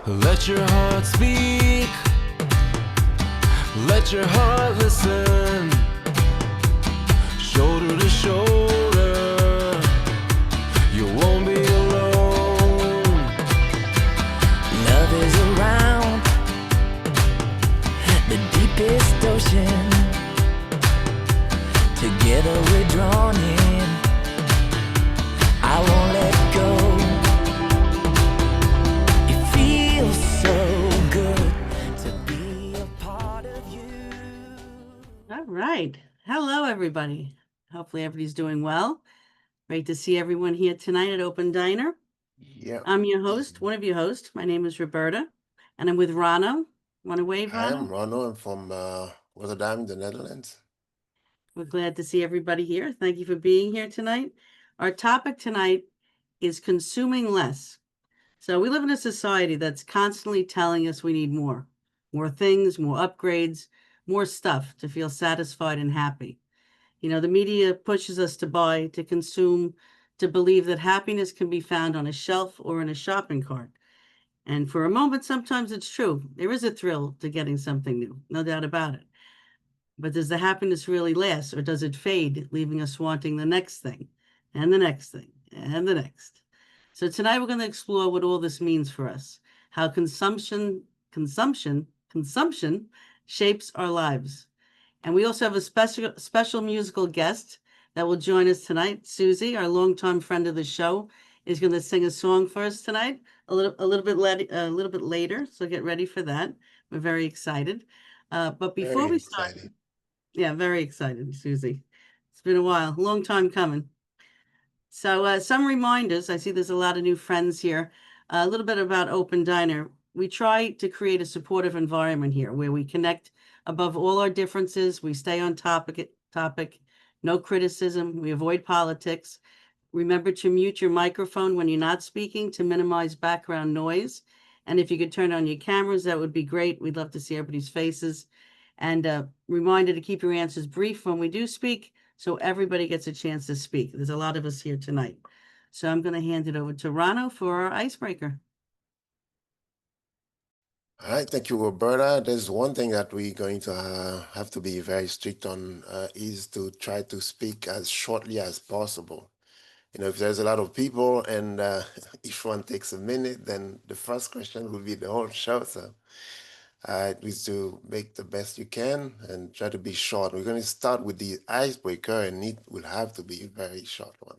Let your heart speak. Let your heart listen. Shoulder to shoulder, you won't be alone. Love is around the deepest ocean. Together we're drawn in. I won't let go. It feels so good to be a part of you. All right. Hello, everybody. Hopefully everybody's doing well. Great to see everyone here tonight at Open Diner. Yeah, I'm your host, one of your hosts. My name is Roberta, and I'm with Rano. Want to wave, I am Rano? Ronald. I'm from Rotterdam in the Netherlands. We're glad to see everybody here. Thank you for being here tonight. Our topic tonight is consuming less. So we live in a society that's constantly telling us we need more things, more upgrades, more stuff to feel satisfied and happy. You know, the media pushes us to buy, to consume, to believe that happiness can be found on a shelf or in a shopping cart. And for a moment, sometimes it's true. There is a thrill to getting something new, no doubt about it. But does the happiness really last, or does it fade, leaving us wanting the next thing and the next thing and the next? So tonight we're going to explore what all this means for us, how consumption shapes our lives. And we also have a special musical guest that will join us tonight. Susie, our longtime friend of the show, is going to sing a song for us tonight. A little bit later. So get ready for that. We're very excited. But before Very we start, excited. yeah, very excited, Susie. It's been a while, long time coming. So some reminders. I see there's a lot of new friends here. A little bit about Open Diner. We try to create a supportive environment here where we connect above all our differences. We stay on topic, no criticism. We avoid politics. Remember to mute your microphone when you're not speaking to minimize background noise. And if you could turn on your cameras, that would be great. We'd love to see everybody's faces. And reminder to keep your answers brief when we do speak, so everybody gets a chance to speak. There's a lot of us here tonight. So I'm going to hand it over to Rano for our icebreaker. All right, thank you, Roberta. There's one thing that we're going to have to be very strict on is to try to speak as shortly as possible. You know, if there's a lot of people and each one takes a minute, then the first question will be the whole show. So it is to make the best you can and try to be short. We're going to start with the icebreaker, and it will have to be a very short one.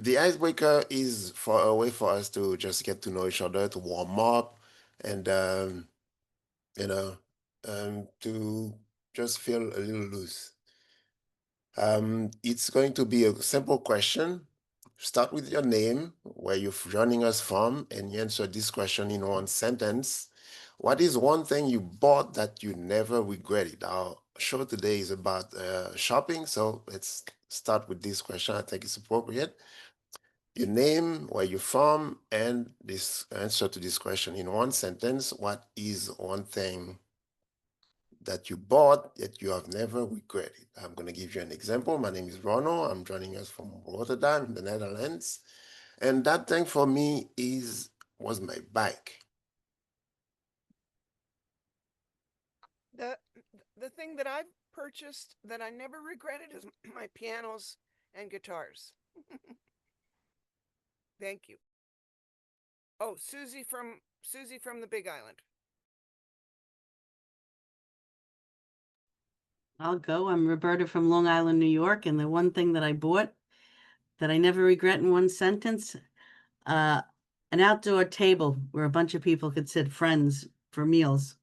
The icebreaker is for a way for us to just get to know each other, to warm up, and you know, to just feel a little loose. It's going to be a simple question. Start with your name, where you're joining us from, and you answer this question in one sentence. What is one thing you bought that you never regretted? Our show today is about shopping, so let's start with this question. I think it's appropriate. Your name, where you're from, and this answer to this question in one sentence. What is one thing that you bought that you have never regretted? I'm going to give you an example. My name is Ronald. I'm joining us from Rotterdam in the Netherlands. And that thing for me was my bike. The thing that I've purchased that I never regretted is my pianos and guitars. Thank you. Oh, Susie from the Big Island. I'll go. I'm Roberta from Long Island, New York. And the one thing that I bought that I never regret in one sentence, an outdoor table where a bunch of people could sit, friends, for meals.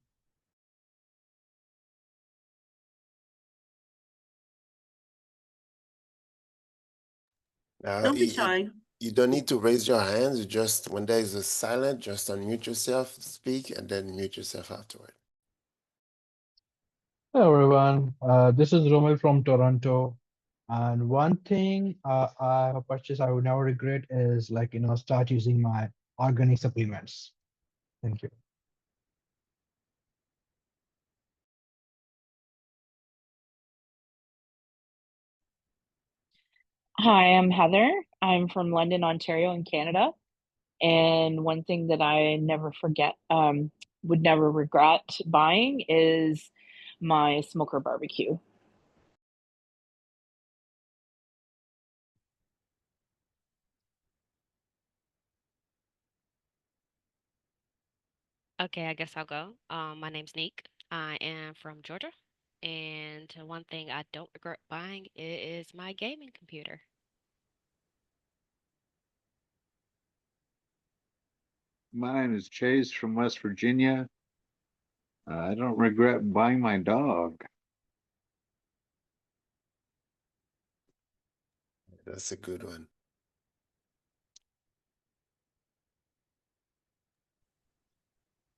Don't be shy. You don't need to raise your hands. You just, when there is a silent, just unmute yourself, speak, and then mute yourself afterward. Hello everyone, this is Romel from Toronto, and one thing I have purchased I would never regret is start using my organic supplements. Thank you. Hi, I'm Heather. I'm from London, Ontario in Canada. And one thing that I never forget, would never regret buying is my smoker barbecue. Okay, I guess I'll go. My name's Neek. I am from Georgia. And one thing I don't regret buying is my gaming computer. My name is Chase from West Virginia. I don't regret buying my dog. That's a good one.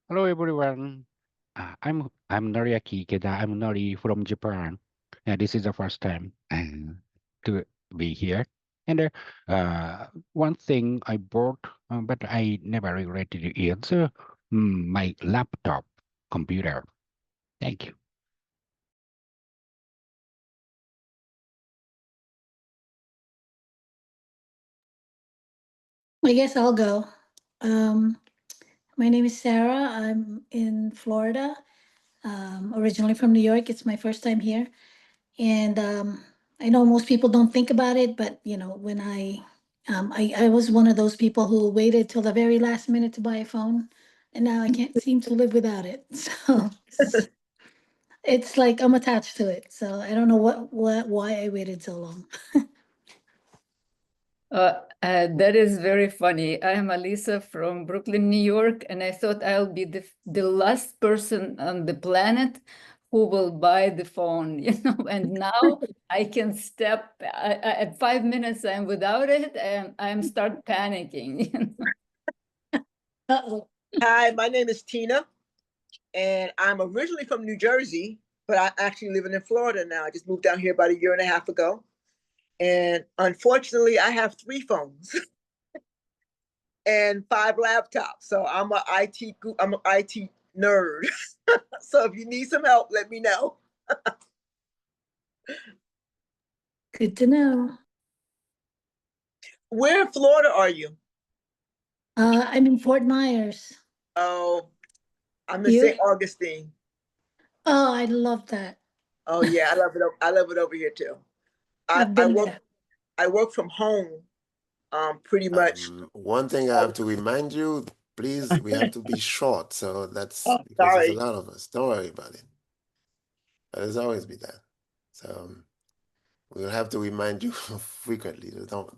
Hello everyone. I'm Noriaki Ikeda. I'm Nori from Japan. And this is the first time to be here. And one thing I bought, but I never regretted it, is my laptop computer. Thank you. I guess I'll go. My name is Sarah. I'm in Florida, originally from New York. It's my first time here. And I know most people don't think about it, but you know, when I was one of those people who waited till the very last minute to buy a phone, and now I can't seem to live without it. So it's like I'm attached to it. So I don't know why I waited so long. That is very funny. I am Alisa from Brooklyn, New York, and I thought I'll be the last person on the planet who will buy the phone, you know, and now I can step, at 5 minutes I'm without it, and I'm start panicking, you know. Uh-oh. Hi, my name is Tina, and I'm originally from New Jersey, but I actually living in Florida now. I just moved down here about a year and a half ago. And unfortunately, I have 3 phones and 5 laptops. So I'm an IT nerd. So if you need some help, let me know. Good to know. Where in Florida are you? I'm in Fort Myers. Oh, I'm in You? St. Augustine. Oh, I love that. Oh yeah, I love it. I love it over here too. I've I been work there. I work from home, pretty much. One thing I have to remind you, please, we have to be short. So that's Oh, because there's a sorry. lot of us. Don't worry about it. But there's always be that. So we'll have to remind you frequently. Don't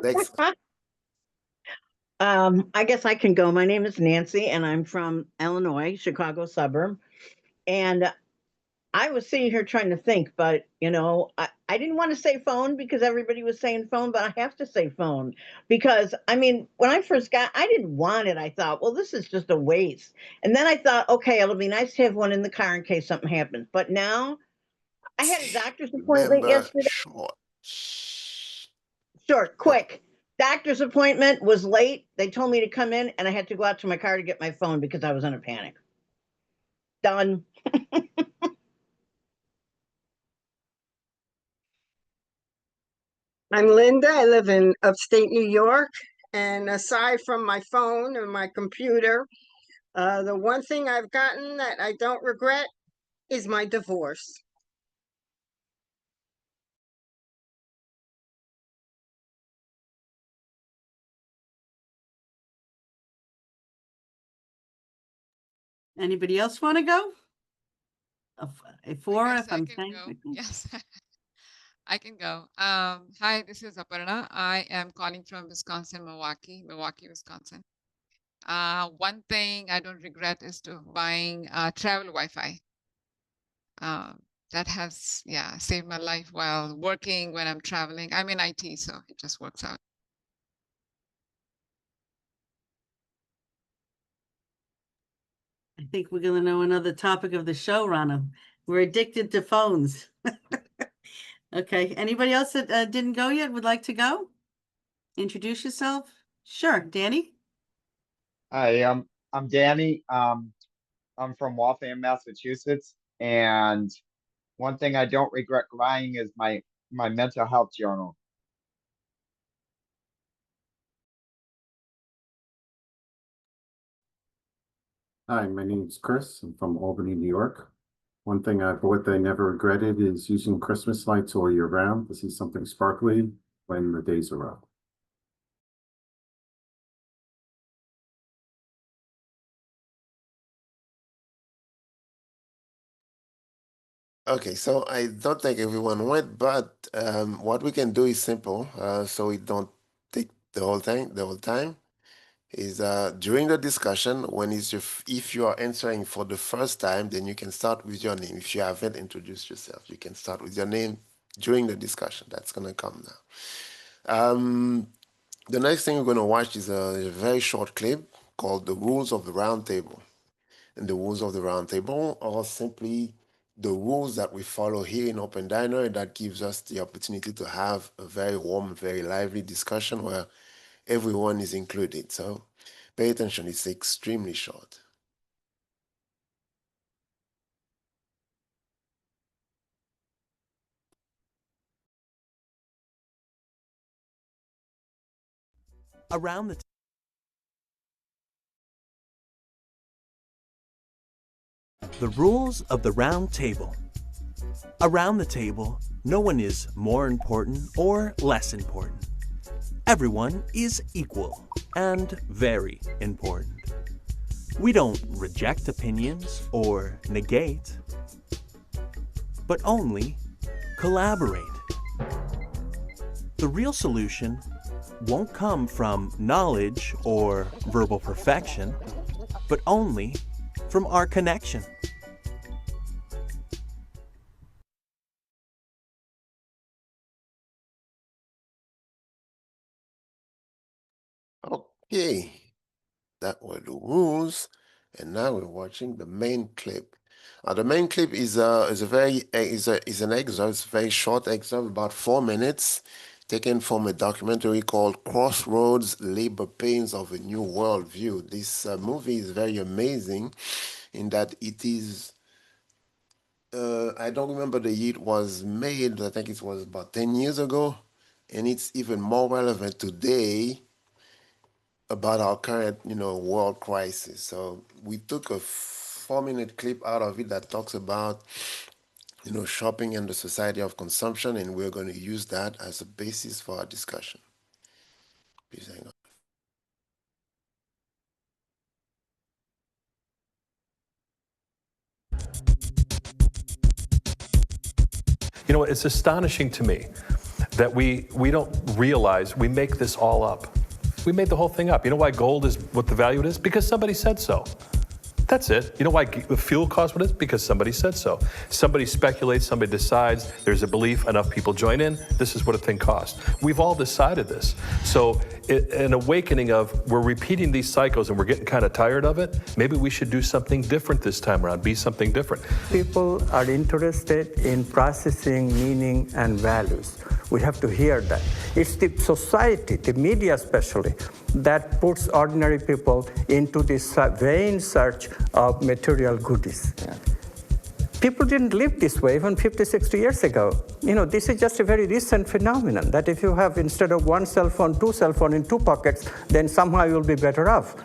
next. I guess I can go. My name is Nancy, and I'm from Illinois, Chicago suburb. And I was sitting here trying to think, but you know, I didn't want to say phone because everybody was saying phone, but I have to say phone because I mean, when I first got, I didn't want it. I thought, well, this is just a waste. And then I thought, okay, it'll be nice to have one in the car in case something happens. But now I had a doctor's appointment Remember, yesterday. short. Shh. Short, quick. Doctor's appointment was late. They told me to come in, and I had to go out to my car to get my phone because I was in a panic. Done. I'm Linda. I live in upstate New York. And aside from my phone and my computer, the one thing I've gotten that I don't regret is my divorce. Anybody else want to go? A 4 if I'm Go. saying. Yes, I can go. Hi, this is Aparna. I am calling from Wisconsin, Milwaukee, Wisconsin. One thing I don't regret is to buying travel Wi-Fi. That has, yeah, saved my life while working when I'm traveling. I'm in IT, so it just works out. I think we're going to know another topic of the show, Rana. We're addicted to phones. Okay. Anybody else that didn't go yet would like to go? Introduce yourself. Sure. Danny? Hi, I'm Danny. I'm from Waltham, Massachusetts, and one thing I don't regret buying is my mental health journal. Hi, my name is Chris. I'm from Albany, New York. One thing I bought that I never regretted is using Christmas lights all year round to see something sparkly when the days are rough. Okay, so I don't think everyone went, but what we can do is simple, so we don't take the whole time, is during the discussion, if you are answering for the first time, then you can start with your name. If you haven't introduced yourself, you can start with your name during the discussion. That's gonna come now. The next thing we're gonna watch is a very short clip called "The Rules of the Round Table." And the rules of the round table are simply the rules that we follow here in Open Diner that gives us the opportunity to have a very warm, very lively discussion where everyone is included. So pay attention, it's extremely short. Around the rules of the round table. Around the table, no one is more important or less important. Everyone is equal and very important. We don't reject opinions or negate, but only collaborate. The real solution won't come from knowledge or verbal perfection, but only from our connection. Okay, that were the rules, and now we're watching the main clip. The main clip is an excerpt, it's a very short excerpt, about 4 minutes, taken from a documentary called Crossroads: Labor Pains of a New Worldview. This movie is very amazing in that it is, I don't remember the year it was made, I think it was about 10 years ago, and it's even more relevant today about our current, world crisis. So we took a 4-minute clip out of it that talks about, shopping and the society of consumption, and we're going to use that as a basis for our discussion. Please hang on. You know, it's astonishing to me that we don't realize we make this all up. We made the whole thing up. You know why gold is what the value it is? Because somebody said so. That's it. You know why the fuel costs what it is? Because somebody said so. Somebody speculates, somebody decides, there's a belief, enough people join in, this is what a thing costs. We've all decided this. So an awakening of, we're repeating these cycles and we're getting kind of tired of it, maybe we should do something different this time around, be something different. People are interested in processing meaning and values. We have to hear that. It's the society, the media especially, that puts ordinary people into this vain search of material goodies. Yeah. People didn't live this way even 50, 60 years ago. You know, this is just a very recent phenomenon, that if you have, instead of one cell phone, 2 cell phones in 2 pockets, then somehow you'll be better off.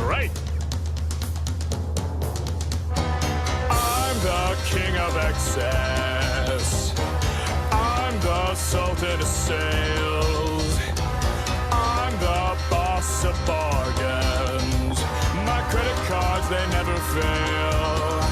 Right. I'm the king of excess. I'm the sultan of sales. I'm the boss of bargains. My credit cards, they never fail.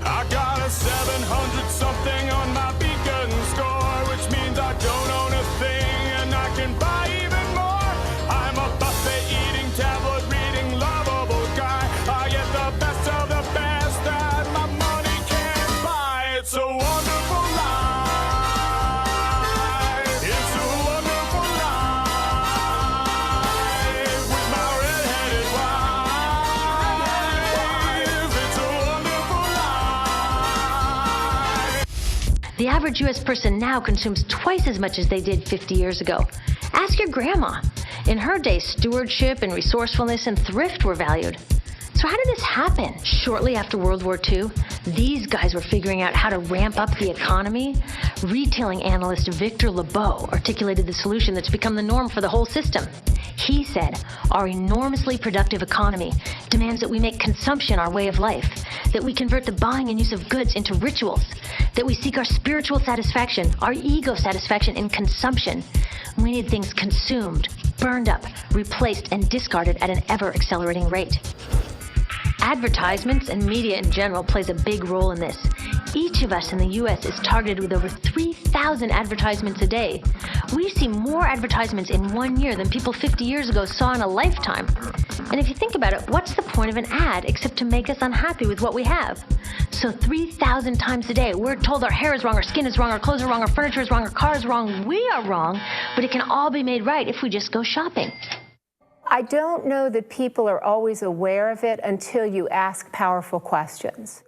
I got a 700 something on my beacon score, which means I don't own a thing and I can buy even more. I'm a buffet eating, tablet reading, lovable guy. I get the best of the best that my money can't buy. It's a wonderful life. It's a wonderful life with my red-headed wife. It's a wonderful life. The average U.S. person now consumes twice as much as they did 50 years ago. Ask your grandma. In her day, stewardship and resourcefulness and thrift were valued. So So how did this happen? Shortly after World War II, these guys were figuring out how to ramp up the economy. Retailing analyst Victor Lebeau articulated the solution that's become the norm for the whole system. He said, our enormously productive economy demands that we make consumption our way of life, that we convert the buying and use of goods into rituals, that we seek our spiritual satisfaction, our ego satisfaction in consumption. We need things consumed, burned up, replaced, and discarded at an ever-accelerating rate. Advertisements and media in general plays a big role in this. Each of us in the U.S. is targeted with over 3,000 advertisements a day. We see more advertisements in 1 year than people 50 years ago saw in a lifetime. And if you think about it, what's the point of an ad except to make us unhappy with what we have? So 3,000 times a day, we're told our hair is wrong, our skin is wrong, our clothes are wrong, our furniture is wrong, our car is wrong, we are wrong, but it can all be made right if we just go shopping. I don't know that people are always aware of it until you ask powerful questions.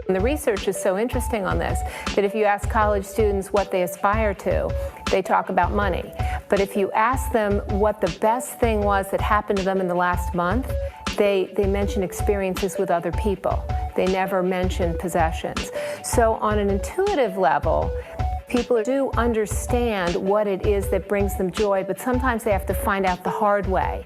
And the research is so interesting on this that if you ask college students what they aspire to, they talk about money. But if you ask them what the best thing was that happened to them in the last month, they mention experiences with other people. They never mention possessions. So on an intuitive level, people do understand what it is that brings them joy, but sometimes they have to find out the hard way.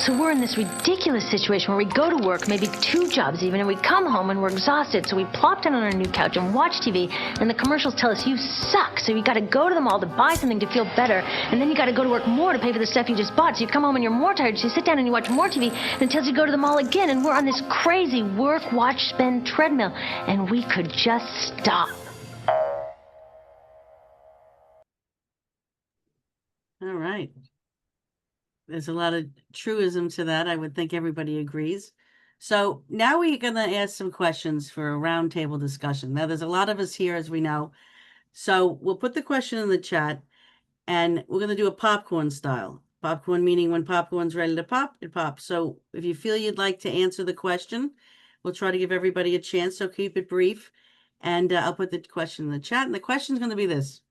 So we're in this ridiculous situation where we go to work, maybe 2 jobs even, and we come home and we're exhausted, so we plop down on our new couch and watch TV, and the commercials tell us you suck, so you gotta go to the mall to buy something to feel better, and then you gotta go to work more to pay for the stuff you just bought, so you come home and you're more tired, so you sit down and you watch more TV, and it tells you to go to the mall again, and we're on this crazy work, watch, spend treadmill, and we could just stop. All right. There's a lot of truism to that. I would think everybody agrees. So now we're going to ask some questions for a roundtable discussion. Now, there's a lot of us here, as we know. So we'll put the question in the chat, and we're going to do a popcorn style. Popcorn meaning when popcorn's ready to pop, it pops. So if you feel you'd like to answer the question, we'll try to give everybody a chance. So keep it brief. And I'll put the question in the chat. And the question is going to be this.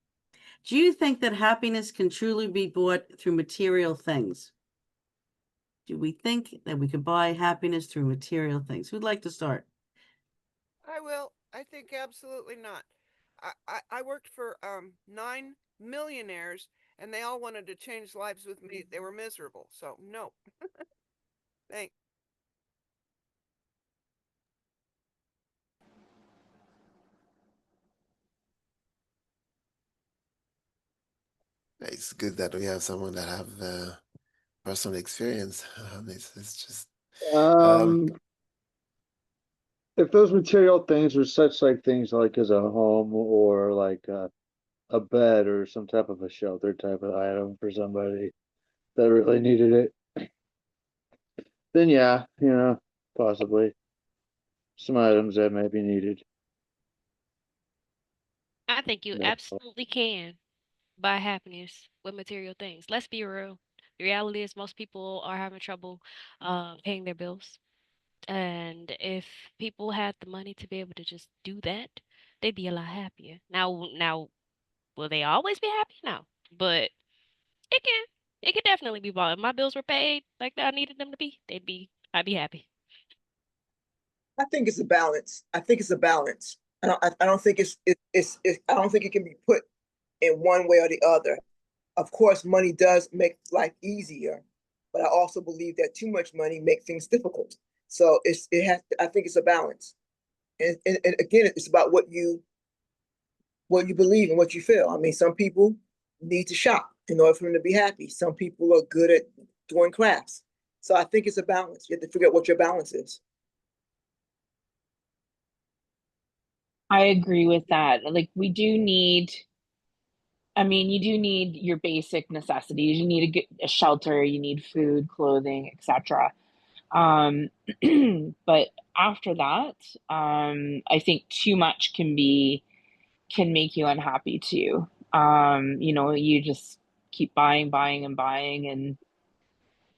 Do you think that happiness can truly be bought through material things? Do we think that we could buy happiness through material things? Who'd like to start? I will. I think absolutely not. I worked for 9 millionaires, and they all wanted to change lives with me. They were miserable, so no. Thanks. It's good that we have someone that have personal experience. It's just If those material things were such like things like as a home or like a bed or some type of a shelter type of item for somebody that really needed it, then yeah, possibly some items that may be needed. I think you absolutely can buy happiness with material things. Let's be real. The reality is most people are having trouble paying their bills. And if people had the money to be able to just do that, they'd be a lot happier. Now, will they always be happy? No, but it can. It could definitely be bought. If my bills were paid like I needed them to be, I'd be happy. I think it's a balance. I think it's a balance. I don't think I don't think it can be put in one way or the other. Of course, money does make life easier, but I also believe that too much money makes things difficult. So I think it's a balance. And again, it's about what you believe and what you feel. I mean, some people need to shop in order for them to be happy. Some people are good at doing crafts. So I think it's a balance. You have to figure out what your balance is. I agree with that. Like, we do need, I mean, you do need your basic necessities. You need a shelter, you need food, clothing, etc. Um, but after that, I think too much can make you unhappy too. You know, you just keep buying, buying, and buying, and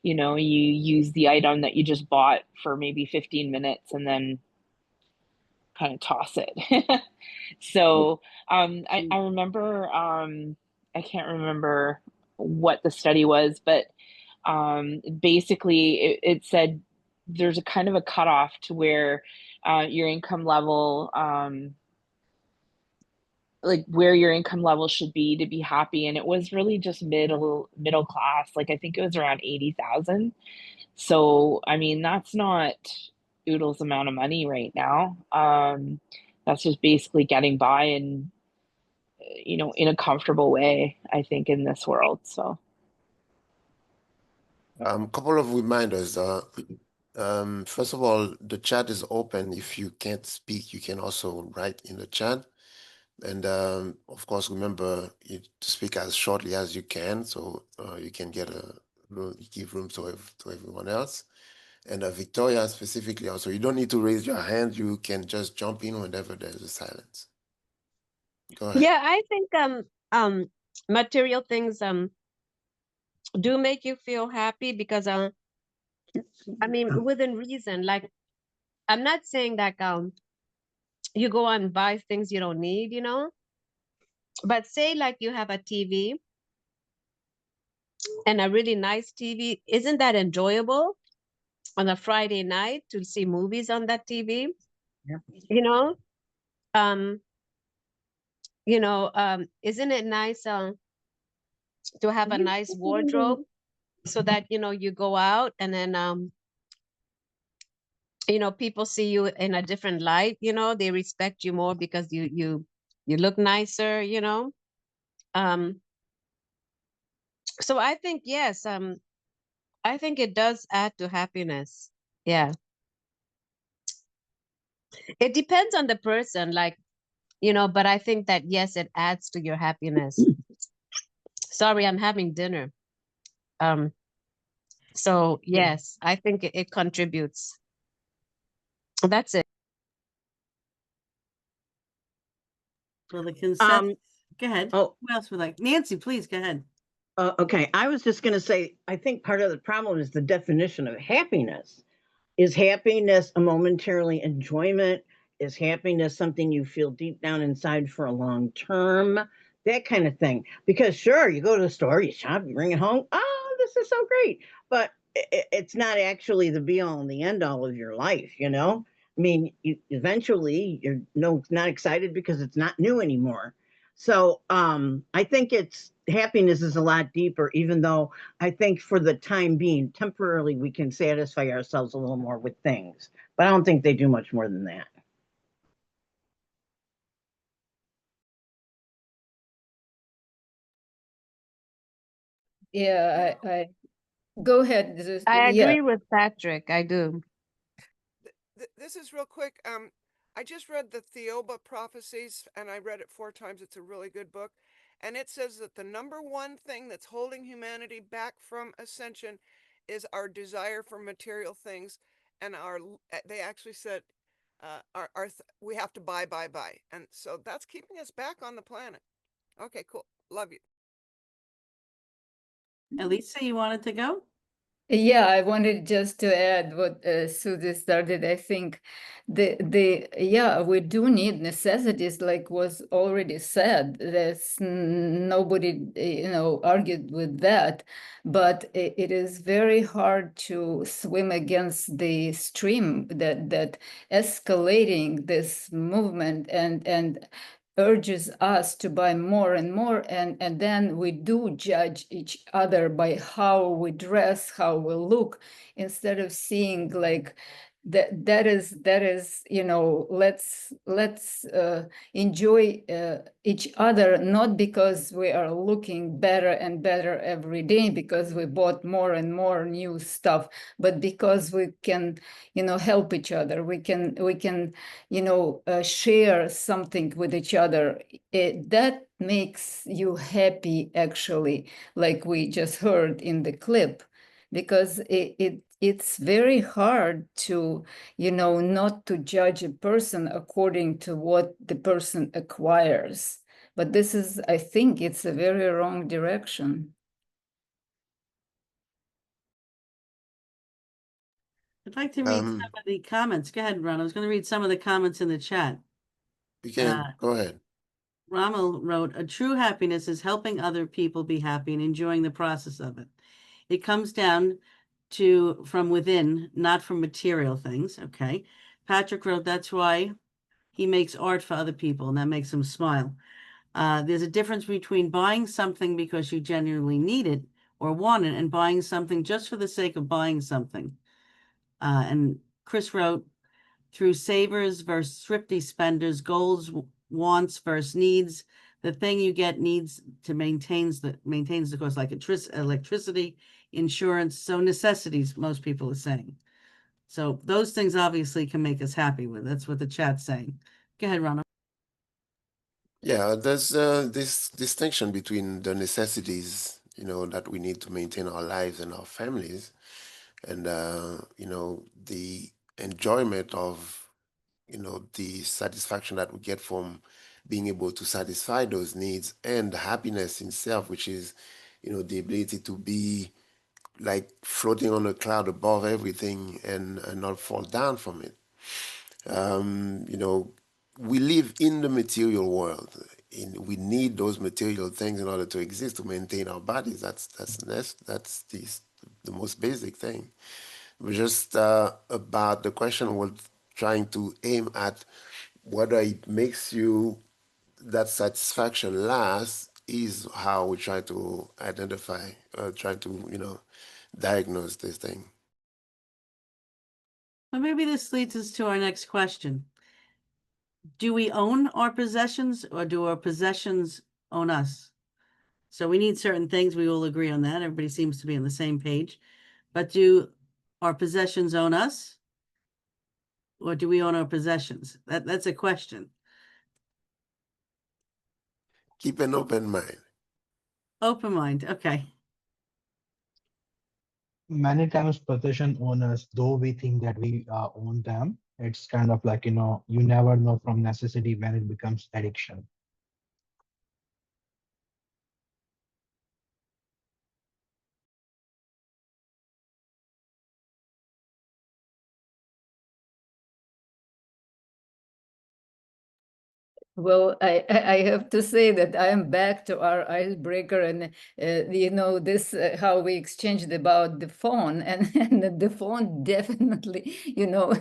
you know, you use the item that you just bought for maybe 15 minutes and then kind of toss it. So I remember, I can't remember what the study was, but basically it said there's a kind of a cutoff to where your income level, like where your income level should be to be happy, and it was really just middle class. Like I think it was around 80,000. So I mean that's not oodles amount of money right now. That's just basically getting by and you know in a comfortable way, I think, in this world. So Couple of reminders. First of all, the chat is open. If you can't speak, you can also write in the chat. And of course, remember to speak as shortly as you can, so you can give room to everyone else. And Victoria specifically, also, you don't need to raise your hand. You can just jump in whenever there's a silence. Go ahead. Yeah, I think material things do make you feel happy because I mean within reason. Like I'm not saying that you go and buy things you don't need, you know. But say like you have a TV and a really nice TV, isn't that enjoyable on a Friday night to see movies on that TV? Yeah. You know, isn't it nice to have a nice wardrobe so that you know you go out and then you know people see you in a different light, you know, they respect you more because you look nicer, you know. Um so I think yes, I think it does add to happiness. Yeah. It depends on the person, like, you know, but I think that yes, it adds to your happiness. Sorry, I'm having dinner. Um, so yes, I think it contributes. That's it. So the consent. Go ahead. Oh, Who else would like? Nancy, please go ahead. okay. I was just going to say, I think part of the problem is the definition of happiness. Is happiness a momentary enjoyment? Is happiness something you feel deep down inside for a long term? That kind of thing. Because sure, you go to the store, you shop, you bring it home. Oh, this is so great. But it's not actually the be all and the end all of your life, you know? I mean, eventually you're not excited because it's not new anymore. So I think it's happiness is a lot deeper, even though I think for the time being, temporarily, we can satisfy ourselves a little more with things, but I don't think they do much more than that. Yeah, I go ahead. I Yeah. agree with Patrick. I do. This is real quick. I just read the Theoba Prophecies, and I read it 4 times. It's a really good book. And it says that the number one thing that's holding humanity back from ascension is our desire for material things. And they actually said, we have to buy. And so that's keeping us back on the planet. Okay, cool. Love you. Elisa, you wanted to go? Yeah, I wanted just to add what Susie started. I think yeah, we do need necessities, like was already said. There's nobody you know argued with that, but it is very hard to swim against the stream that escalating this movement and urges us to buy more and more, and then we do judge each other by how we dress, how we look, instead of seeing like that is, you know, let's enjoy each other, not because we are looking better and better every day because we bought more and more new stuff, but because we can, you know, help each other. We can you know, share something with each other. That makes you happy, actually, like we just heard in the clip, because it's very hard to, you know, not to judge a person according to what the person acquires. But this is, I think it's a very wrong direction. I'd like to read some of the comments. Go ahead, Ron. I was going to read some of the comments in the chat. You can go ahead. Rommel wrote, a true happiness is helping other people be happy and enjoying the process of it. It comes down to from within, not from material things. Okay. Patrick wrote, that's why he makes art for other people, and that makes him smile. There's a difference between buying something because you genuinely need it or want it and buying something just for the sake of buying something. And Chris wrote, through savers versus thrifty spenders, goals, wants versus needs. The thing you get needs to maintains the cost, like electricity, insurance. So necessities, most people are saying. So those things obviously can make us happy with. That's what the chat's saying. Go ahead, Ronald. Yeah, there's this distinction between the necessities, you know, that we need to maintain our lives and our families, and you know, the enjoyment of, you know, the satisfaction that we get from being able to satisfy those needs, and happiness itself, which is, you know, the ability to be like floating on a cloud above everything and not fall down from it. You know, we live in the material world. We need those material things in order to exist, to maintain our bodies. That's the most basic thing. But just about the question was trying to aim at whether it makes you that satisfaction last is how we try to identify, try to, you know, diagnose this thing. Well, maybe this leads us to our next question. Do we own our possessions or do our possessions own us? So we need certain things. We all agree on that. Everybody seems to be on the same page. But do our possessions own us? Or do we own our possessions? That's a question. Keep an open mind. Open mind. Okay. Many times possession owners, though we think that we own them, it's kind of like, you know, you never know from necessity when it becomes addiction. Well, I have to say that I am back to our icebreaker, and you know this how we exchanged about the phone, and the phone definitely, you know,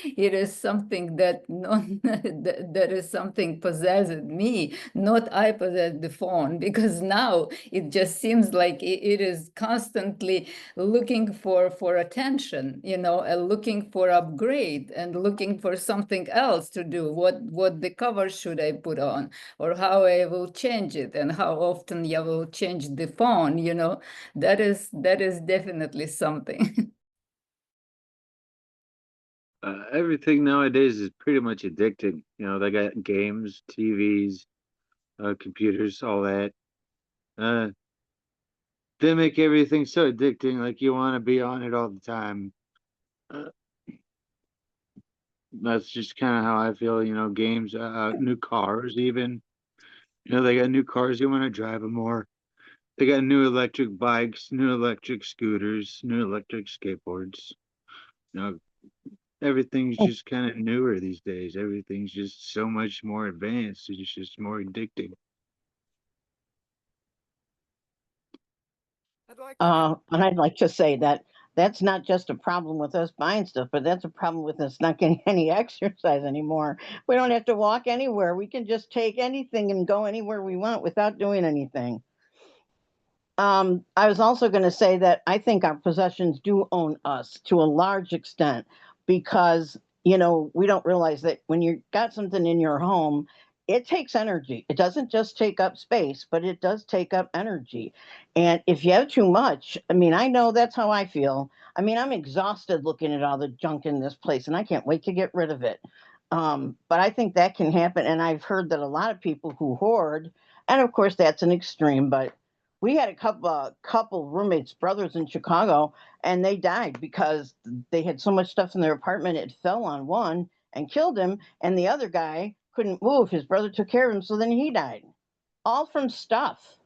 it is something that that is something possessed me, not I possess the phone, because now it just seems like it is constantly looking for attention, you know, and looking for upgrade and looking for something else to do. What the cover should I put on, or how I will change it, and how often I will change the phone, you know. That is definitely something. Everything nowadays is pretty much addicting. You know, they got games, TVs, computers, all that. They make everything so addicting, like you want to be on it all the time. Uh, that's just kind of how I feel. You know, games, new cars, even. You know, they got new cars. You want to drive them more. They got new electric bikes, new electric scooters, new electric skateboards. You know, everything's just kind of newer these days. Everything's just so much more advanced. It's just more addicting. And I'd like to say that that's not just a problem with us buying stuff, but that's a problem with us not getting any exercise anymore. We don't have to walk anywhere. We can just take anything and go anywhere we want without doing anything. I was also going to say that I think our possessions do own us to a large extent, because, we don't realize that when you got something in your home, it takes energy. It doesn't just take up space, but it does take up energy. And if you have too much, I know that's how I feel. I'm exhausted looking at all the junk in this place and I can't wait to get rid of it. But I think that can happen. And I've heard that a lot of people who hoard, and of course that's an extreme, but we had a couple roommates, brothers in Chicago, and they died because they had so much stuff in their apartment it fell on one and killed him, and the other guy couldn't move. His brother took care of him, so then he died. All from stuff.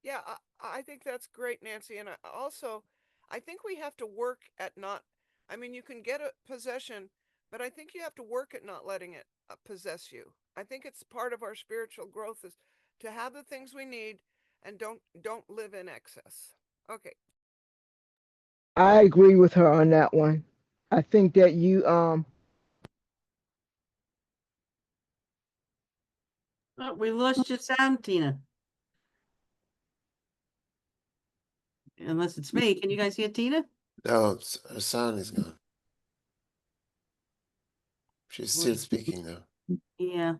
Yeah, I think that's great, Nancy. And I think we have to work at not, you can get a possession, but I think you have to work at not letting it possess you. I think it's part of our spiritual growth is to have the things we need and don't live in excess. Okay. I agree with her on that one. I think that you Oh, we lost your sound, Tina. Unless it's me. Can you guys hear Tina? No, her sound is gone. She's still speaking though. Yeah.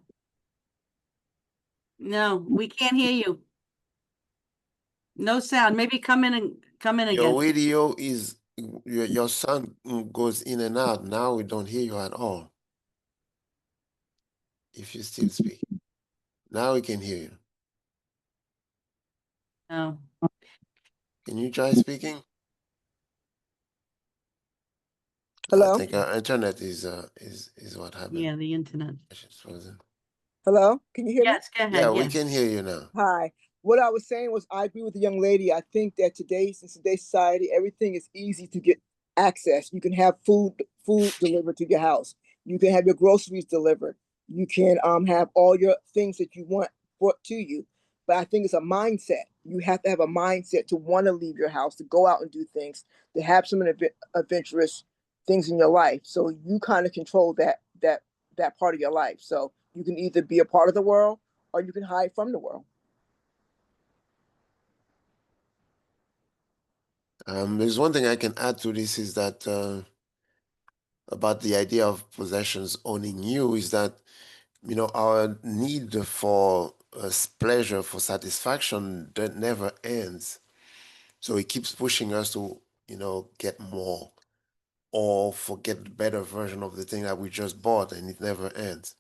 No, we can't hear you. No sound. Maybe come in again. Your radio is your sound goes in and out. Now we don't hear you at all. If you still speak. Now we can hear you. No. Can you try speaking? Hello? I think our internet is what happened. Yeah, the internet. She's frozen. Hello? Can you hear me? Yes, go ahead. Yeah, we yes. can hear you now. Hi. What I was saying was I agree with the young lady. I think that in today's society, everything is easy to get access. You can have food delivered to your house. You can have your groceries delivered. You can have all your things that you want brought to you. But I think it's a mindset. You have to have a mindset to want to leave your house, to go out and do things, to have some adventurous things in your life. So you kind of control that part of your life. So you can either be a part of the world or you can hide from the world. There's one thing I can add to this is that about the idea of possessions owning you is that our need for pleasure, for satisfaction, that never ends. So it keeps pushing us to get more or forget the better version of the thing that we just bought, and it never ends.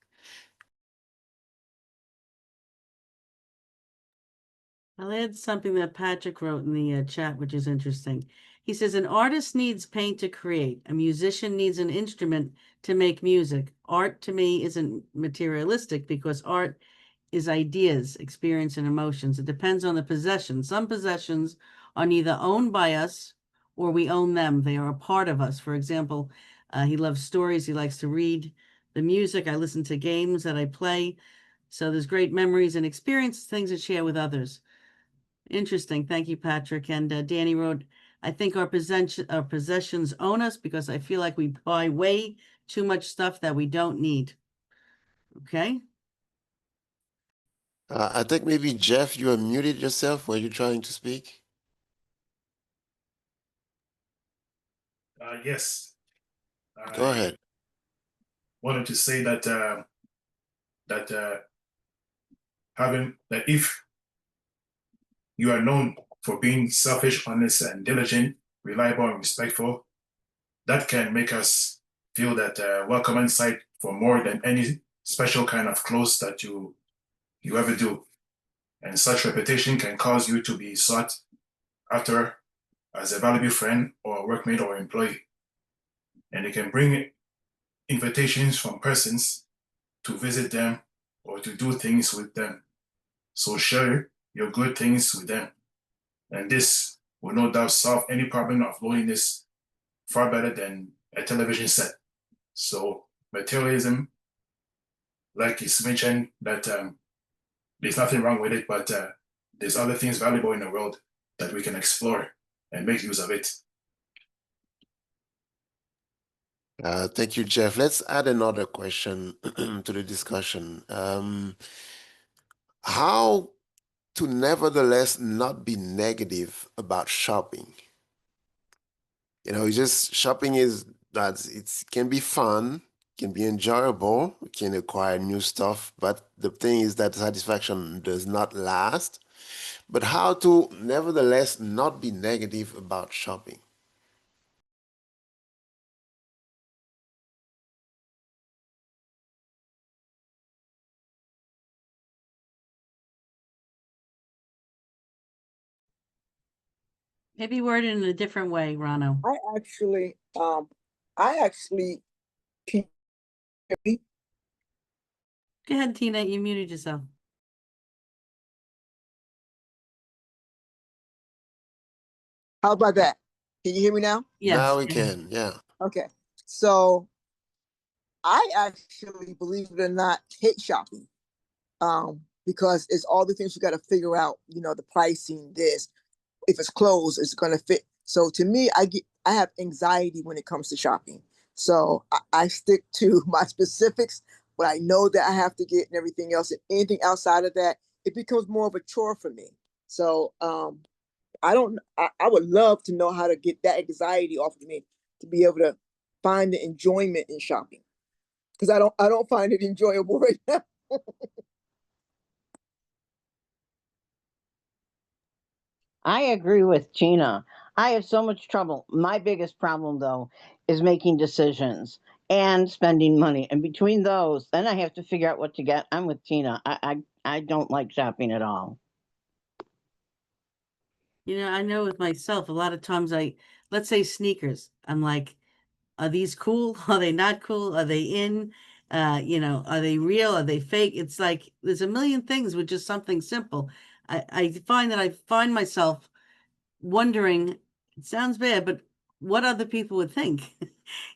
I'll add something that Patrick wrote in the chat, which is interesting. He says, an artist needs paint to create. A musician needs an instrument to make music. Art to me isn't materialistic because art is ideas, experience, and emotions. It depends on the possession. Some possessions are neither owned by us or we own them. They are a part of us. For example, he loves stories. He likes to read the music. I listen to games that I play. So there's great memories and experiences, things to share with others. Interesting. Thank you, Patrick. And Danny wrote, I think our possessions own us because I feel like we buy way too much stuff that we don't need. Okay. I think maybe Jeff, you unmuted yourself. Were you trying to speak? Yes. Go ahead. Wanted to say that if you are known for being selfish, honest, and diligent, reliable, and respectful, that can make us feel that welcome inside for more than any special kind of clothes that you ever do. And such reputation can cause you to be sought after as a valuable friend or workmate or employee. And it can bring invitations from persons to visit them or to do things with them. So share your good things with them. And this will no doubt solve any problem of loneliness far better than a television set. So materialism, like it's mentioned, that there's nothing wrong with it, but there's other things valuable in the world that we can explore and make use of it. Thank you, Jeff. Let's add another question to the discussion. How to nevertheless not be negative about shopping? just shopping is that it can be fun, can be enjoyable, can acquire new stuff, but the thing is that satisfaction does not last. But how to nevertheless not be negative about shopping? Maybe word it in a different way, Rano. I actually, can you hear me? Go ahead, Tina. You muted yourself. How about that? Can you hear me now? Now we can, yeah. Okay. So I actually, believe it or not, hate shopping. Because it's all the things you got to figure out, the pricing, this, if it's clothes, it's going to fit. So to me, I have anxiety when it comes to shopping. So I stick to my specifics, what I know that I have to get and everything else. And anything outside of that, it becomes more of a chore for me. So I would love to know how to get that anxiety off of me to be able to find the enjoyment in shopping. Because I don't find it enjoyable right now. I agree with Tina. I have so much trouble. My biggest problem, though, is making decisions and spending money. And between those, then I have to figure out what to get. I'm with Tina. I don't like shopping at all. I know with myself, a lot of times let's say sneakers. I'm like, are these cool? Are they not cool? Are they in? Are they real? Are they fake? It's like there's a million things with just something simple. I find that I find myself wondering, it sounds bad, but what other people would think,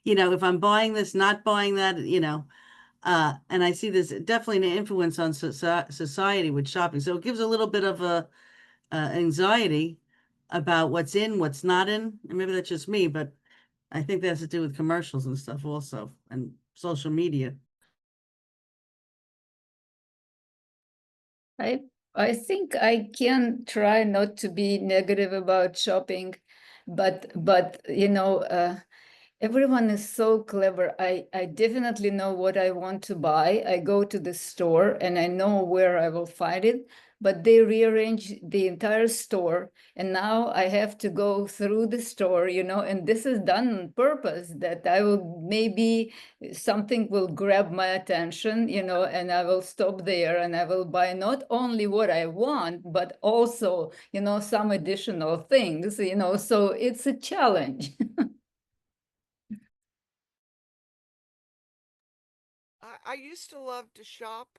if I'm buying this, not buying that, and I see there's definitely an influence on society with shopping. So it gives a little bit of a anxiety about what's in, what's not in. And maybe that's just me, but I think that has to do with commercials and stuff also, and social media. I I think I can try not to be negative about shopping, but everyone is so clever. I definitely know what I want to buy. I go to the store and I know where I will find it, but they rearrange the entire store. And now I have to go through the store, and this is done on purpose that I will maybe something will grab my attention, and I will stop there and I will buy not only what I want, but also, some additional things, so it's a challenge. I used to love to shop,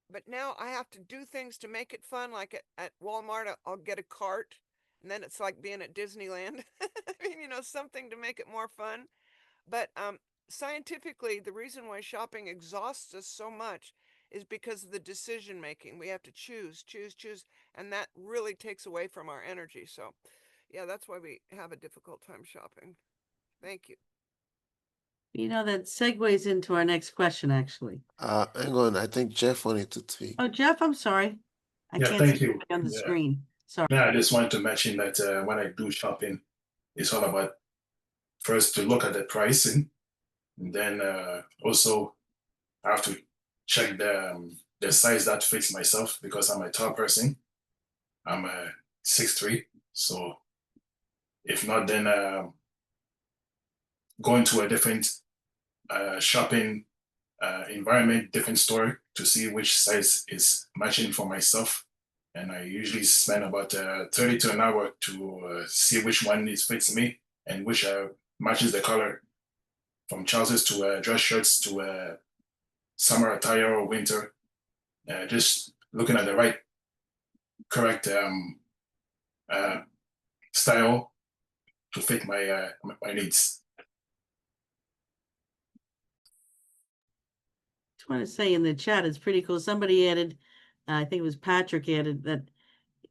but now I have to do things to make it fun. Like at Walmart, I'll get a cart, and then it's like being at Disneyland. I mean, something to make it more fun. But scientifically, the reason why shopping exhausts us so much is because of the decision making. We have to choose, choose, choose, and that really takes away from our energy. So, yeah, that's why we have a difficult time shopping. Thank you. That segues into our next question, actually. Hang on, I think Jeff wanted to tweak. Oh, Jeff, I'm sorry. I Yeah, can't thank see you. on the Yeah. screen. Sorry. Yeah, I just wanted to mention that when I do shopping, it's all about first to look at the pricing, and then also I have to check the size that fits myself because I'm a tall person. I'm a 6'3", so if not, then going to a different shopping environment, different store to see which size is matching for myself. And I usually spend about 30 to an hour to see which one is fits me and which matches the color, from trousers to dress shirts to summer attire or winter. Just looking at the right, correct uh, style to fit my needs. Just want to say in the chat, it's pretty cool. Somebody added, I think it was Patrick added that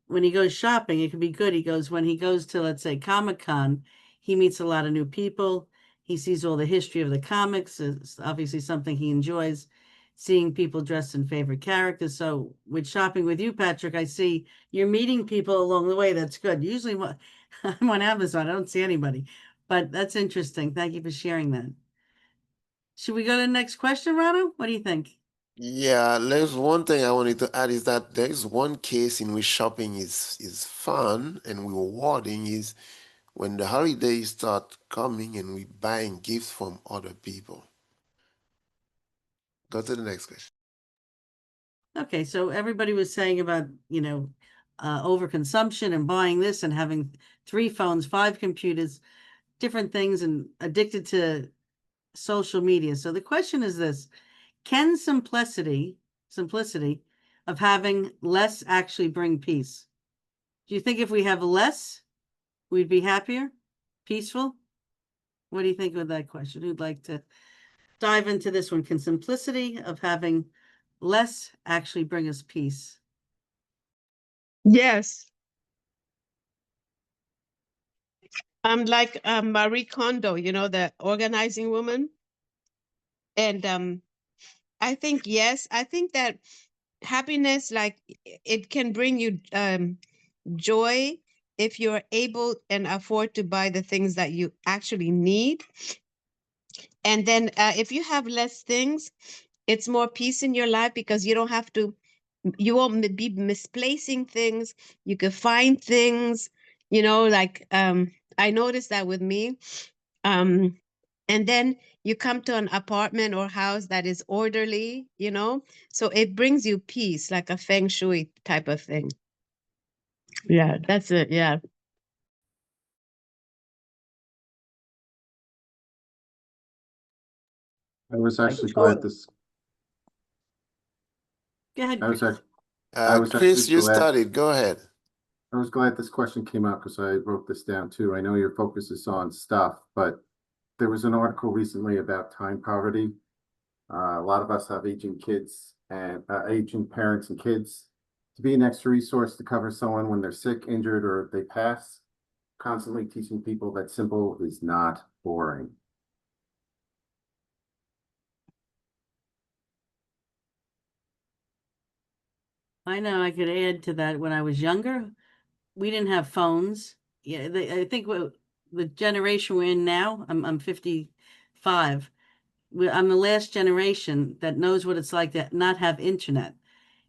when he goes shopping, it can be good. He goes, when he goes to, let's say, Comic-Con, he meets a lot of new people. He sees all the history of the comics. It's obviously something he enjoys. seeing people dressed in favorite characters. So with shopping with you, Patrick, I see you're meeting people along the way. That's good. Usually I'm on Amazon. I don't see anybody, but that's interesting. Thank you for sharing that. Should we go to the next question, Rado? What do you think? Yeah, there's one thing I wanted to add is that there is one case in which shopping is fun and rewarding is when the holidays start coming and we buying gifts from other people. Go to the next question. Okay, so everybody was saying about, overconsumption and buying this and having 3 phones, 5 computers, different things, and addicted to social media. So the question is this: can simplicity of having less actually bring peace? Do you think if we have less, we'd be happier, peaceful? What do you think of that question? Who'd like to dive into this one? Can simplicity of having less actually bring us peace? Yes. I'm like Marie Kondo, the organizing woman. And I think, yes, I think that happiness, like it can bring you joy if you're able and afford to buy the things that you actually need. And then if you have less things, it's more peace in your life because you won't be misplacing things. You can find things, like I noticed that with me. And then you come to an apartment or house that is orderly, so it brings you peace, like a feng shui type of thing. Yeah, that's it. Yeah. I was actually glad Totally. this. Go ahead, I was Chris. I was Chris, actually you glad. started. Go ahead. I was glad this question came out because I wrote this down too. I know your focus is on stuff, but there was an article recently about time poverty. A lot of us have aging kids and aging parents and kids. To be an extra resource to cover someone when they're sick, injured, or they pass, constantly teaching people that simple is not boring. I know I could add to that. When I was younger, we didn't have phones. Yeah, I think the generation we're in now, I'm 55. I'm the last generation that knows what it's like to not have internet.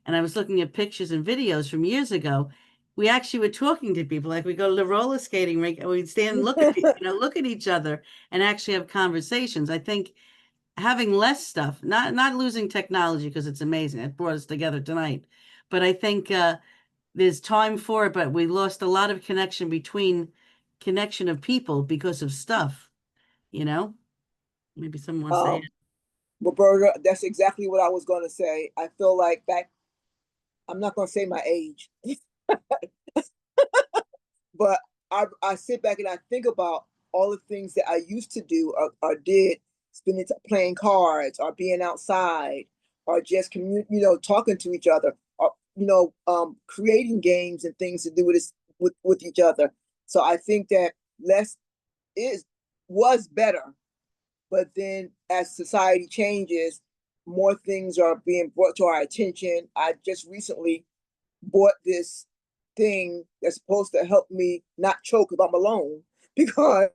And I was looking at pictures and videos from years ago. We actually were talking to people, like we go to the roller skating rink and we'd stand and look at look at each other and actually have conversations. I think having less stuff, not losing technology because it's amazing. It brought us together tonight. But I think there's time for it, but we lost a lot of connection of people because of stuff, Maybe someone wants to add. Roberta, that's exactly what I was going to say. I feel like I'm not going to say my age, but I sit back and I think about all the things that I used to do or did, playing cards or being outside or just talking to each other or creating games and things to do with each other. So I think that less was better, but then as society changes, more things are being brought to our attention. I just recently bought this thing that's supposed to help me not choke if I'm alone because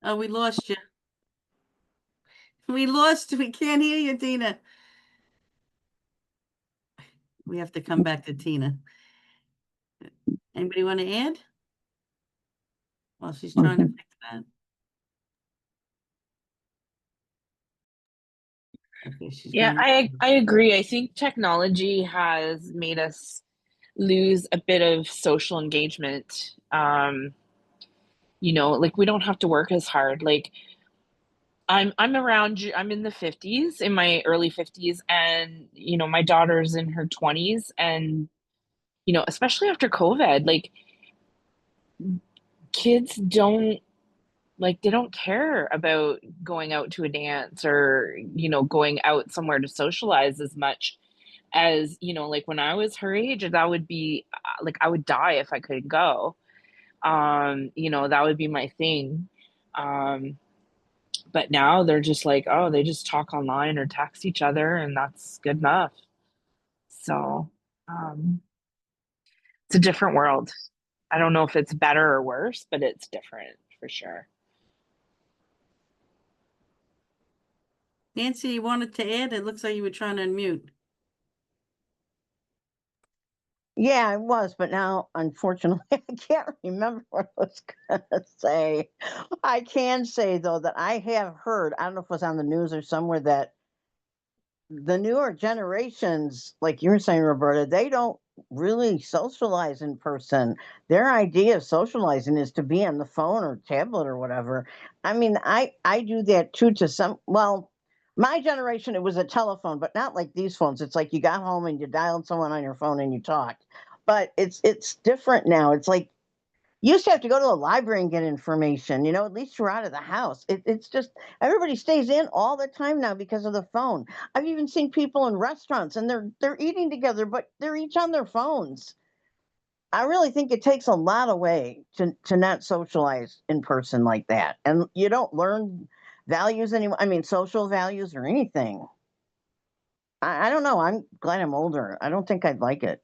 Oh, we lost you. We lost. We can't hear you, Tina. We have to come back to Tina. Anybody want to add? Well, she's trying to fix that. Okay, she's Yeah, going. I agree. I think technology has made us lose a bit of social engagement. Like we don't have to work as hard. Like I'm around you. I'm in the 50s, in my early 50s, and my daughter's in her 20s, and especially after COVID, like kids don't they don't care about going out to a dance or going out somewhere to socialize as much as like when I was her age. That would be like I would die if I couldn't go. That would be my thing. But now they're just like, oh, they just talk online or text each other, and that's good enough. So it's a different world. I don't know if it's better or worse, but it's different for sure. Nancy, you wanted to add? It looks like you were trying to unmute. Yeah, I was, but now, unfortunately, I can't remember what I was going to say. I can say, though, that I have heard, I don't know if it was on the news or somewhere, that the newer generations, like you were saying, Roberta, they don't really socialize in person. Their idea of socializing is to be on the phone or tablet or whatever. I mean, I do that too to some, well, my generation, it was a telephone, but not like these phones. It's like you got home and you dialed someone on your phone and you talked. But it's different now. It's like you used to have to go to a library and get information. At least you're out of the house. It's just everybody stays in all the time now because of the phone. I've even seen people in restaurants and they're eating together, but they're each on their phones. I really think it takes a lot away to not socialize in person like that, and you don't learn values anymore. I mean, social values or anything. I don't know. I'm glad I'm older. I don't think I'd like it.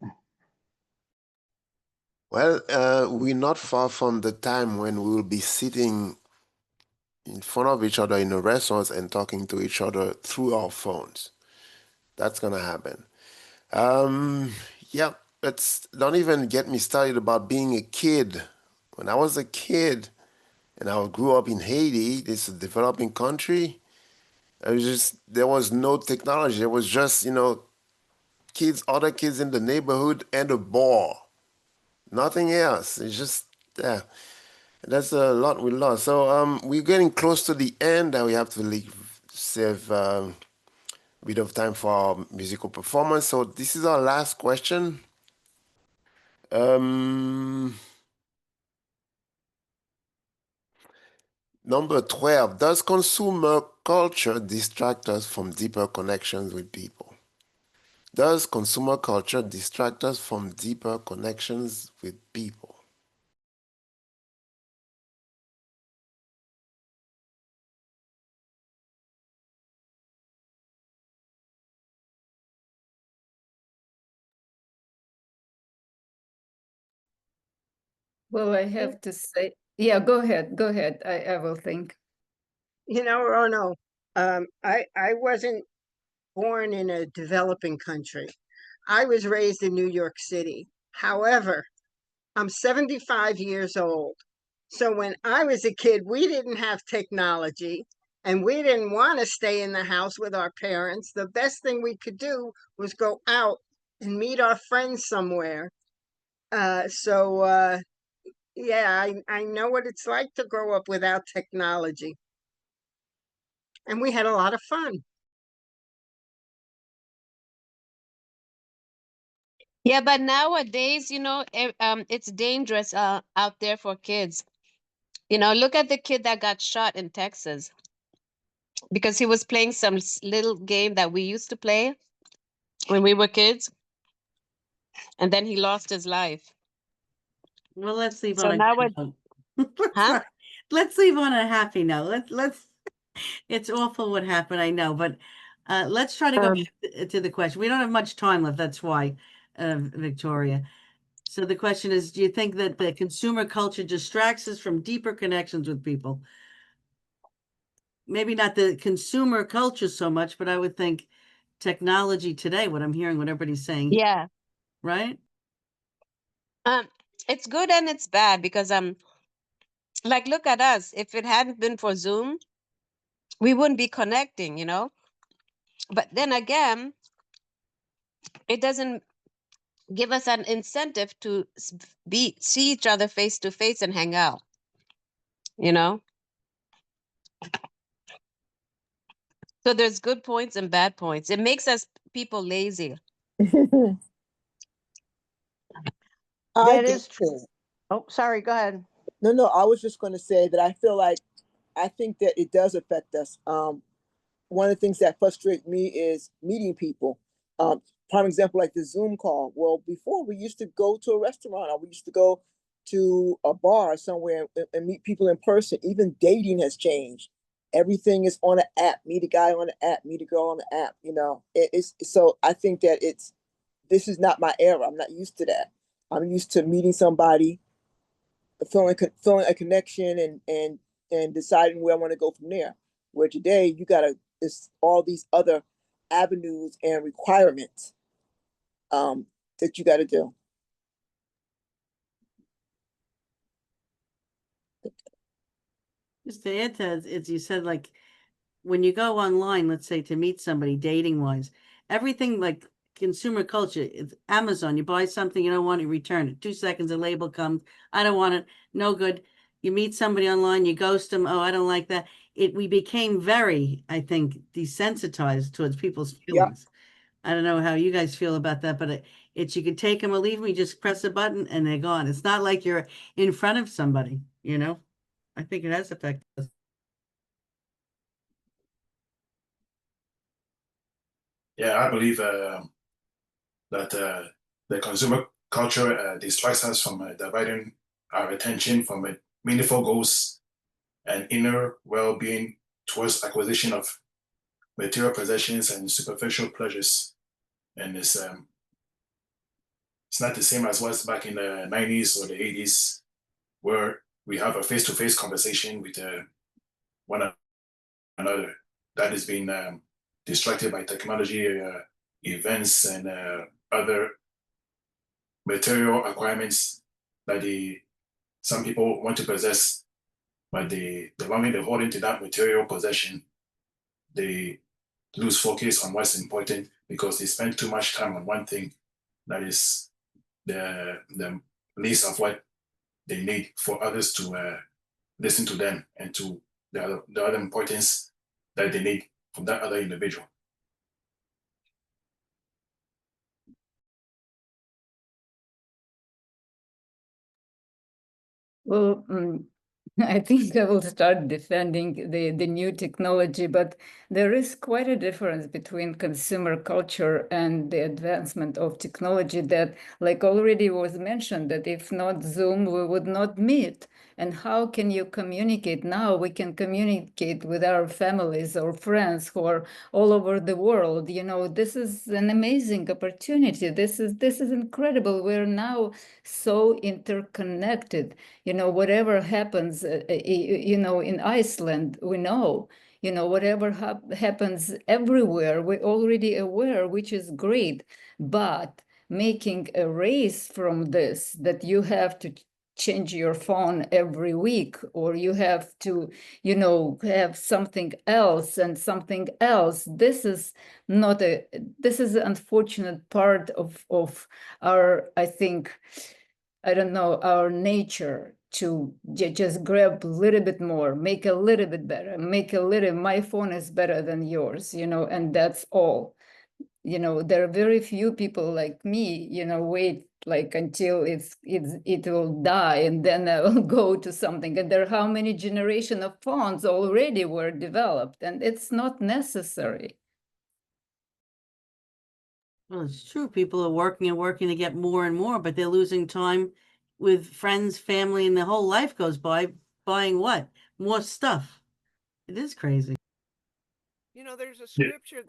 Well, we're not far from the time when we will be sitting in front of each other in the restaurants and talking to each other through our phones. That's gonna happen. Yeah, don't even get me started about being a kid. When I was a kid and I grew up in Haiti, this is a developing country, there was no technology. There was just, other kids in the neighborhood and a ball. Nothing else. It's just, yeah. That's a lot we lost. So we're getting close to the end. We have to save a bit of time for our musical performance. So this is our last question. Number 12, does consumer culture distract us from deeper connections with people? Does consumer culture distract us from deeper connections with people? Well, I have to say, yeah, go ahead. Go ahead. I will think. Rono, I wasn't born in a developing country. I was raised in New York City. However, I'm 75 years old. So when I was a kid, we didn't have technology and we didn't want to stay in the house with our parents. The best thing we could do was go out and meet our friends somewhere. Yeah, I know what it's like to grow up without technology. And we had a lot of fun. Yeah, but nowadays, it's dangerous out there for kids. Look at the kid that got shot in Texas because he was playing some little game that we used to play when we were kids, and then he lost his life. Well, let's leave So on a now good what? note. Let's leave on a happy note. Let's. It's awful what happened, I know, but let's try to go back to the question. We don't have much time left. That's why, Victoria. So the question is, do you think that the consumer culture distracts us from deeper connections with people? Maybe not the consumer culture so much, but I would think technology today, what I'm hearing, what everybody's saying. Yeah. Right? It's good and it's bad because like look at us. If it hadn't been for Zoom, we wouldn't be connecting, But then again, it doesn't give us an incentive to see each other face to face and hang out, So there's good points and bad points. It makes us people lazy. That is true. Oh, sorry, go ahead. No, I was just going to say that I think that it does affect us. One of the things that frustrate me is meeting people. Prime example, like the Zoom call. Well, before we used to go to a restaurant or we used to go to a bar somewhere and meet people in person. Even dating has changed. everything is on an app. Meet a guy on an app, meet a girl on the app. It's so I think that this is not my era. I'm not used to that. I'm used to meeting somebody, feeling a connection, and deciding where I want to go from there. Where today it's all these other avenues and requirements that you got to do. Just to add to that, as you said, like when you go online, let's say to meet somebody dating wise, everything like consumer culture, it's Amazon. You buy something, you don't want it, return it. 2 seconds, a label comes. I don't want it. No good. You meet somebody online, you ghost them. Oh, I don't like that. We became very, I think, desensitized towards people's feelings. I don't know how you guys feel about that, but it's you can take them or leave them. You just press a button and they're gone. It's not like you're in front of somebody, you know? I think it has affected us. Yeah, I believe that the consumer culture distracts us from dividing our attention from meaningful goals and inner well-being towards acquisition of material possessions and superficial pleasures. And it's not the same as was back in the 90s or the 80s, where we have a face-to-face conversation with one another. That is being distracted by technology, events, and other material requirements that some people want to possess, but the longer they hold into that material possession, they lose focus on what's important because they spend too much time on one thing that is the least of what they need for others to listen to them and to the other importance that they need from that other individual. Well, I think I will start defending the new technology, but there is quite a difference between consumer culture and the advancement of technology that, like already was mentioned, that if not Zoom, we would not meet. And how can you communicate now? We can communicate with our families or friends who are all over the world. This is an amazing opportunity. This is incredible. We're now so interconnected. Whatever happens, in Iceland, we know, whatever happens everywhere, we're already aware, which is great. But making a race from this, that you have to change your phone every week, or you have to, have something else and something else. This is an unfortunate part of our, I think, I don't know, our nature to just grab a little bit more, make a little bit better, my phone is better than yours, and that's all. There are very few people like me, wait like until it will die and then I will go to something. And there are how many generation of phones already were developed, and it's not necessary. Well, it's true. People are working and working to get more and more, but they're losing time with friends, family, and their whole life goes by buying what? More stuff. It is crazy. There's a scripture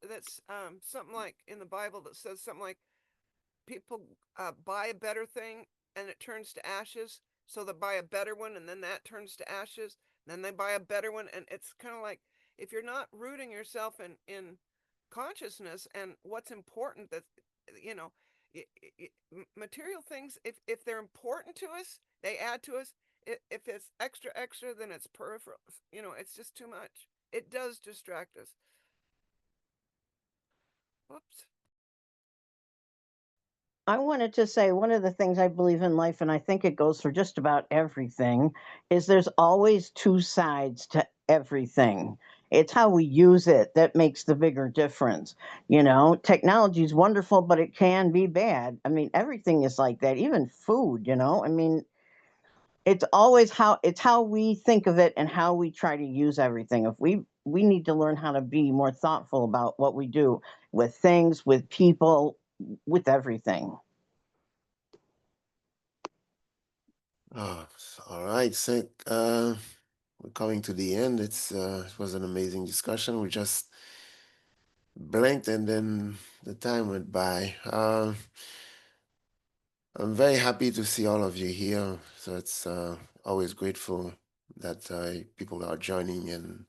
that's something like in the Bible that says something like people buy a better thing and it turns to ashes. So they buy a better one and then that turns to ashes. Then they buy a better one. And it's kind of like if you're not rooting yourself in consciousness and what's important, that, material things, if they're important to us, they add to us. If it's extra, then it's peripheral. It's just too much. It does distract us. Whoops. I wanted to say one of the things I believe in life, and I think it goes for just about everything, is there's always two sides to everything. It's how we use it that makes the bigger difference. Technology is wonderful, but it can be bad. I mean, everything is like that, even food, I mean, it's always how we think of it and how we try to use everything. If we need to learn how to be more thoughtful about what we do with things, with people, with everything. Oh, all right. So, we're coming to the end. It was an amazing discussion. We just blinked and then the time went by. I'm very happy to see all of you here. So it's always grateful that people are joining and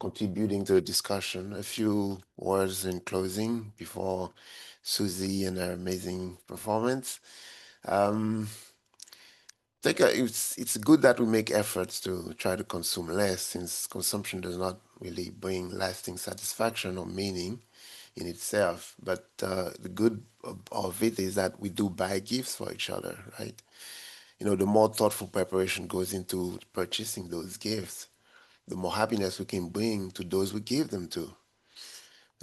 contributing to the discussion. A few words in closing before Susie and her amazing performance. It's good that we make efforts to try to consume less, since consumption does not really bring lasting satisfaction or meaning in itself. But the good of it is that we do buy gifts for each other, right? The more thoughtful preparation goes into purchasing those gifts, the more happiness we can bring to those we give them to.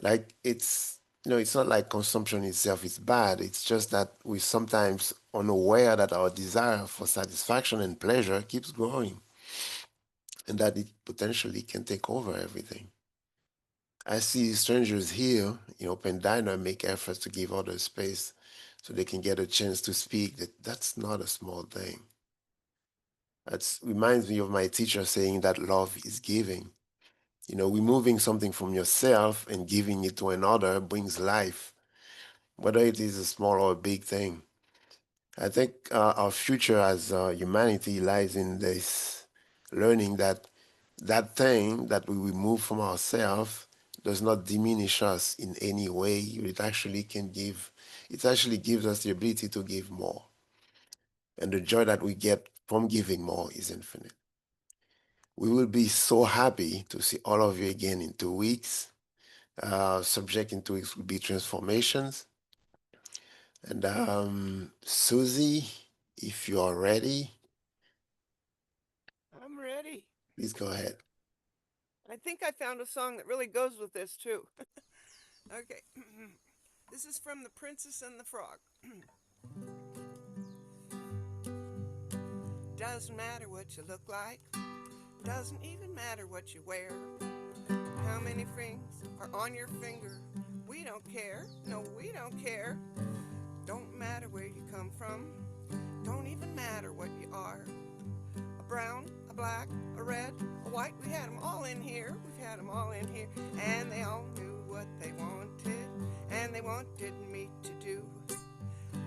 Like it's not like consumption itself is bad. It's just that we sometimes unaware that our desire for satisfaction and pleasure keeps growing, and that it potentially can take over everything. I see strangers here, open diner make efforts to give others space so they can get a chance to speak. That's not a small thing. That reminds me of my teacher saying that love is giving. Removing something from yourself and giving it to another brings life, whether it is a small or a big thing. I think our future as humanity lies in this learning that that thing that we remove from ourselves does not diminish us in any way. It actually gives us the ability to give more. And the joy that we get from giving more is infinite. We will be so happy to see all of you again in 2 weeks. Subject in 2 weeks will be transformations. And Susie, if you are ready, I'm ready. please go ahead. I think I found a song that really goes with this too. Okay. This is from The Princess and the Frog. Doesn't matter what you look like. Doesn't even matter what you wear. How many rings are on your finger? We don't care. No, we don't care. Don't matter where you come from. Don't even matter what you are. A brown, a black, a red, a white. We had them all in here. We've had them all in here. And they all knew what they wanted. And they wanted me to do.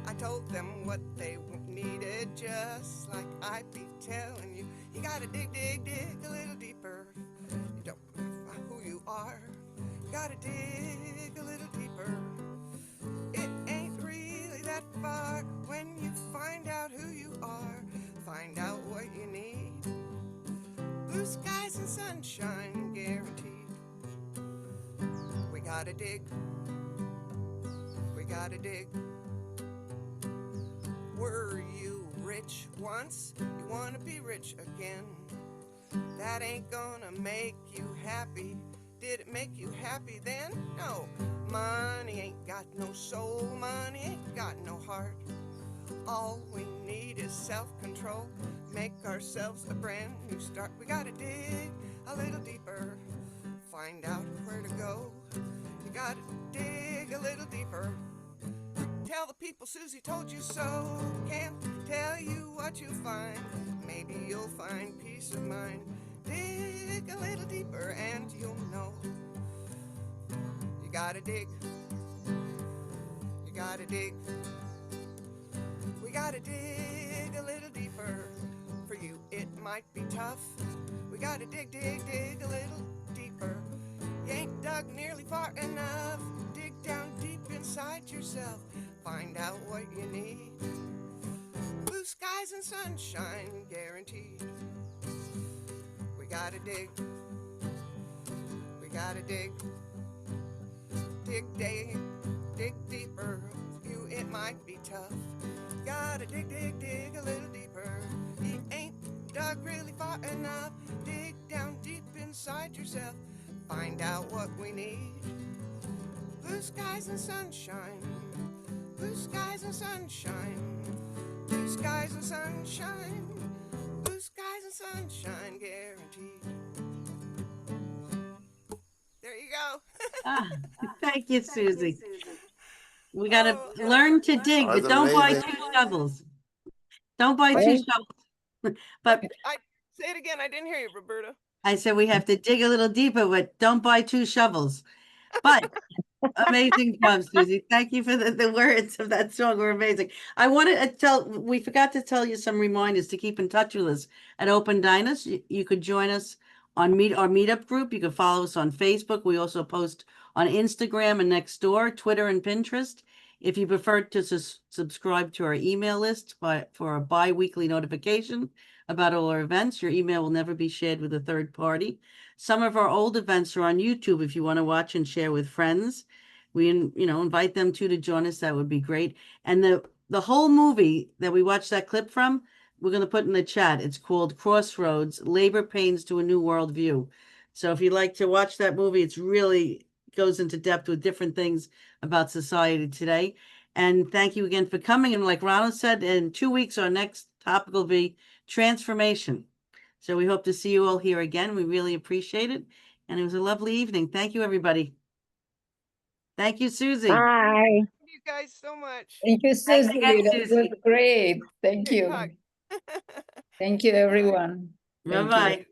I told them what they needed, just like I be telling you. You gotta dig, dig, dig a little deeper. You don't know who you are. You gotta dig a little deeper. It ain't really that far when you find out who you are. Find out what you need. Blue skies and sunshine guaranteed. We gotta dig. We gotta dig. Were you rich once? You wanna be rich again? That ain't gonna make you happy. Did it make you happy then? No. Money ain't got no soul. Money ain't got no heart. All we need is self-control. Make ourselves a brand new start. We gotta dig a little deeper. Find out where to go. You gotta dig a little deeper. Tell the people Susie told you so. Can't tell you what you'll find. Maybe you'll find peace of mind. Dig a little deeper and you'll know. You gotta dig. You gotta dig. We gotta dig a little deeper. For you it might be tough. We gotta dig, dig, dig a little deeper. You ain't dug nearly far enough. Dig down deep inside yourself. Find out what you need. Blue skies and sunshine guaranteed. We gotta dig. We gotta dig. Dig, dig, dig deeper. You, it might be tough. Gotta dig, dig, dig a little deeper. You ain't dug really far enough. Dig down deep inside yourself. Find out what we need. Blue skies and sunshine. Blue skies and sunshine. Blue skies and sunshine. Blue skies and sunshine guaranteed. There you go. Thank you, Susie. We got to learn to dig, but don't buy 2 shovels. Don't buy 2 shovels. But Say it again. I didn't hear you, Roberta. I said we have to dig a little deeper, but don't buy 2 shovels. But amazing job, Susie. Thank you for the words of that song. Were amazing. I wanted to we forgot to tell you some reminders to keep in touch with us at Open Diners. You could join us on our meetup group. You can follow us on Facebook. We also post on Instagram and Nextdoor, Twitter, and Pinterest. If you prefer to subscribe to our email list for a bi-weekly notification about all our events, your email will never be shared with a third party. Some of our old events are on YouTube if you want to watch and share with friends. We invite them to join us. That would be great. And the whole movie that we watched that clip from, we're going to put in the chat. It's called Crossroads: Labor Pains to a New World View. So if you'd like to watch that movie, it's really goes into depth with different things about society today. And thank you again for coming. And like Ronald said, in 2 weeks, our next topic will be transformation. So we hope to see you all here again. We really appreciate it. And it was a lovely evening. Thank you, everybody. Thank you, Susie. Bye. Thank you guys so much. Thank you, Thanks Susie. again, That was Susie. great. Thank Okay, you. hug. Thank you, everyone. Thank you. Bye-bye.